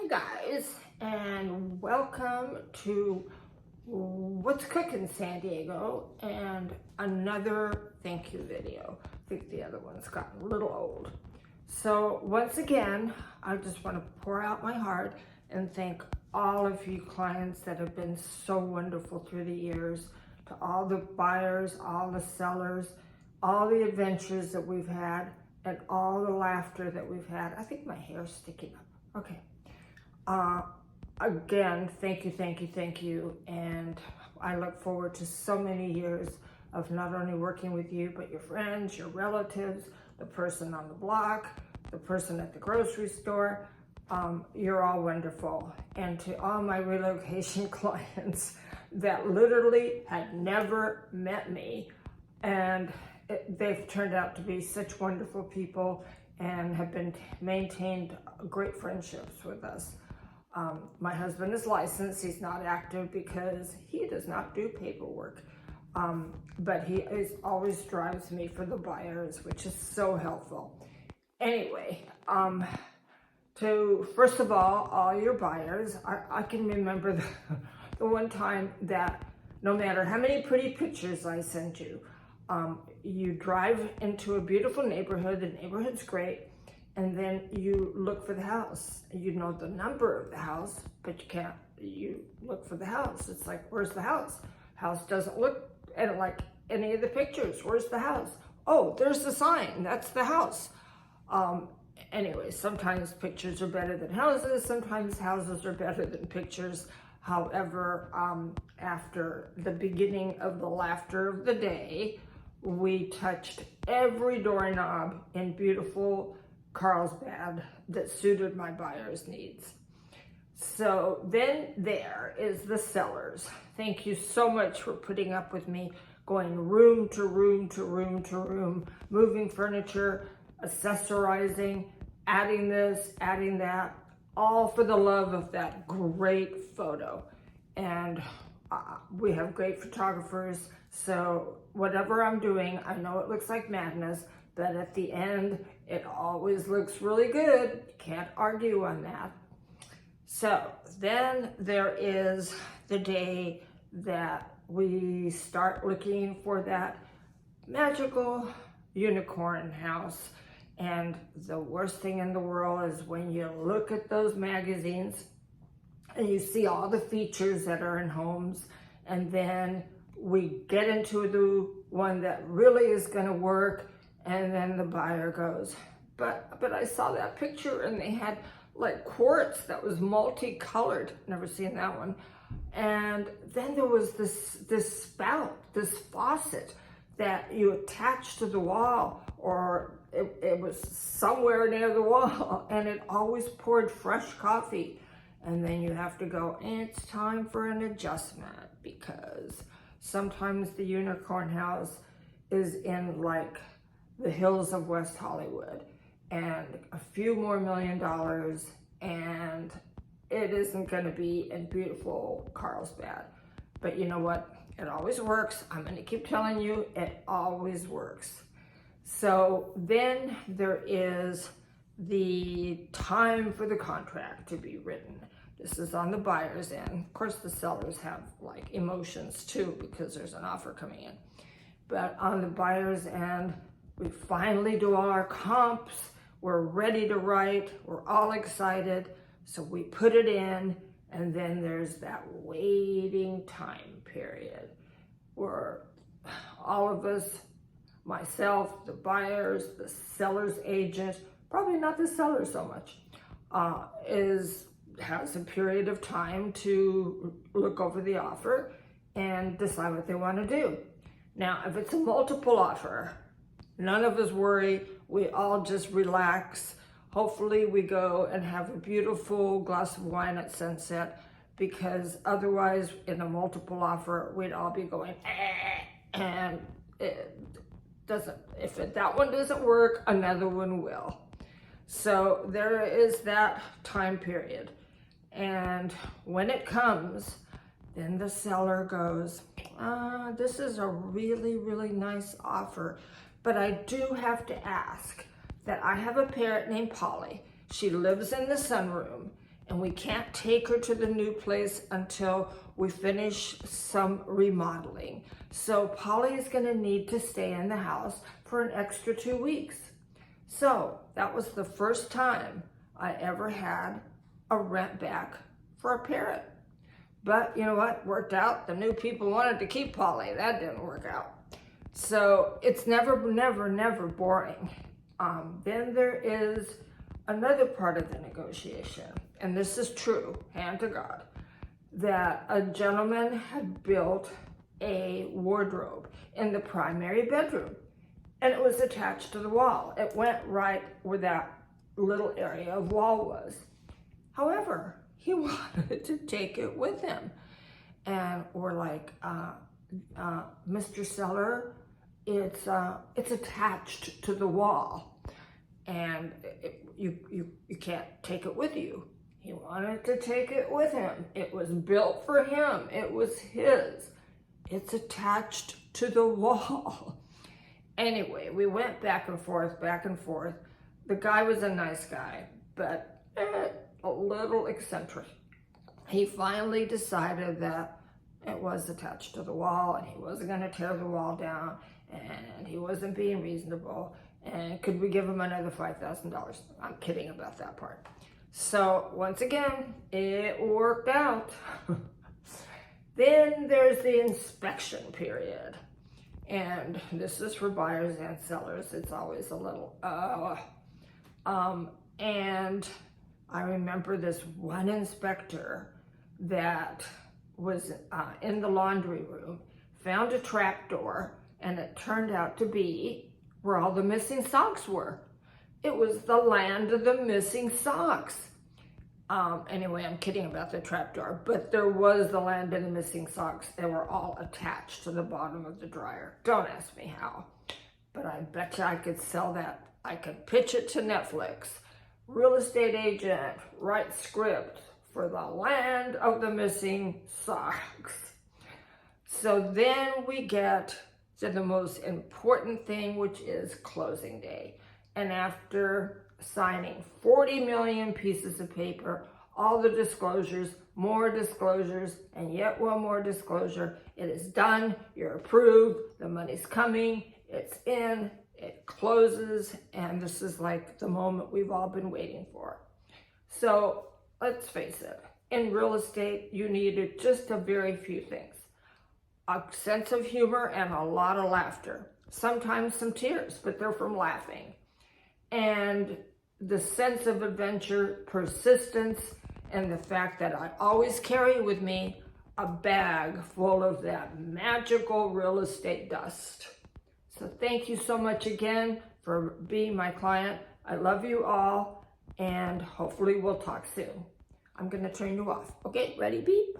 Hey guys, and welcome to What's Cooking San Diego and another thank you video. I think the other one's gotten a little old. So once again, I just want to pour out my heart and thank all of you clients that have been so wonderful through the years, to all the buyers, all the sellers, all the adventures that we've had, and all the laughter that we've had. I think my hair's sticking up. Okay. Again, thank you. And I look forward to so many years of not only working with you, but your friends, your relatives, the person on the block, the person at the grocery store. You're all wonderful. And to all my relocation clients that literally had never met me, and they've turned out to be such wonderful people and have been maintained great friendships with us. My husband is licensed. He's not active because he does not do paperwork. But he always drives me for the buyers, which is so helpful. Anyway, first of all your buyers, I can remember the one time that no matter how many pretty pictures I send you, you drive into a beautiful neighborhood, the neighborhood's great, and then you look for the house. You know the number of the house, but you look for the house. It's like, where's the house? House doesn't look like any of the pictures. Where's the house? Oh, there's the sign, that's the house. Anyway, sometimes pictures are better than houses. Sometimes houses are better than pictures. However, after the beginning of the laughter of the day, we touched every doorknob in beautiful Carlsbad that suited my buyer's needs. So then there is the sellers. Thank you so much for putting up with me going room to room to room to room, moving furniture, accessorizing, adding this, adding that, all for the love of that great photo. And we have great photographers, so whatever I'm doing, I know it looks like madness, but at the end, it always looks really good. Can't argue on that. So then there is the day that we start looking for that magical unicorn house. And the worst thing in the world is when you look at those magazines and you see all the features that are in homes, and then we get into the one that really is going to work, and then the buyer goes, but I saw that picture and they had like quartz that was multicolored. Never seen that one. And then there was this spout, this faucet that you attach to the wall, or it was somewhere near the wall, and it always poured fresh coffee. And then you have to go, it's time for an adjustment, because sometimes the unicorn house is in like the hills of West Hollywood and a few more $1 million, and it isn't going to be in beautiful Carlsbad. But you know what? It always works. I'm going to keep telling you, it always works. So then there is the time for the contract to be written. This is on the buyer's end. Of course, the sellers have like emotions too, because there's an offer coming in. But on the buyer's end, we finally do all our comps. We're ready to write. We're all excited. So we put it in, and then there's that waiting time period where all of us, myself, the buyers, the seller's agent, probably not the seller so much, has a period of time to look over the offer and decide what they want to do. Now, if it's a multiple offer, none of us worry. We all just relax. Hopefully we go and have a beautiful glass of wine at sunset, because otherwise in a multiple offer, we'd all be going, and it doesn't, if that one doesn't work, another one will. So there is that time period. And when it comes, then the seller goes, this is a really, really nice offer, but I do have to ask that I have a parrot named Polly. She lives in the sunroom, and we can't take her to the new place until we finish some remodeling. So Polly is going to need to stay in the house for an extra 2 weeks. So that was the first time I ever had a rent back for a parrot. But you know what? Worked out. The new people wanted to keep Polly. That didn't work out. So it's never boring. Then there is another part of the negotiation, and this is true, hand to God, that a gentleman had built a wardrobe in the primary bedroom, and it was attached to the wall. It went right where that little area of wall was. However, he wanted to take it with him. And we're like, Mr. Seller, it's attached to the wall, and you can't take it with you. He wanted to take it with him. It was built for him. It was his. It's attached to the wall. Anyway, we went back and forth. The guy was a nice guy, but a little eccentric. He finally decided that it was attached to the wall, and he wasn't going to tear the wall down, and he wasn't being reasonable, and could we give him another $5,000? I'm kidding about that part. So once again, it worked out. Then there's the inspection period, and this is for buyers and sellers. It's always a little, and I remember this one inspector that was in the laundry room, found a trap door, and it turned out to be where all the missing socks were. It was the land of the missing socks. Anyway, I'm kidding about the trap door, but there was the land of the missing socks. They were all attached to the bottom of the dryer. Don't ask me how, but I bet you I could sell that. I could pitch it to Netflix. Real estate agent, write script for the land of the missing socks. So then we get to the most important thing, which is closing day. And after signing 40 million pieces of paper, all the disclosures, more disclosures, and yet one more disclosure, it is done, you're approved, the money's coming, it's in, it closes, and this is like the moment we've all been waiting for. So let's face it, in real estate, you needed just a very few things. A sense of humor and a lot of laughter. Sometimes some tears, but they're from laughing. And the sense of adventure, persistence, and the fact that I always carry with me a bag full of that magical real estate dust. So thank you so much again for being my client. I love you all, and hopefully we'll talk soon. I'm going to turn you off. Okay, ready, beep?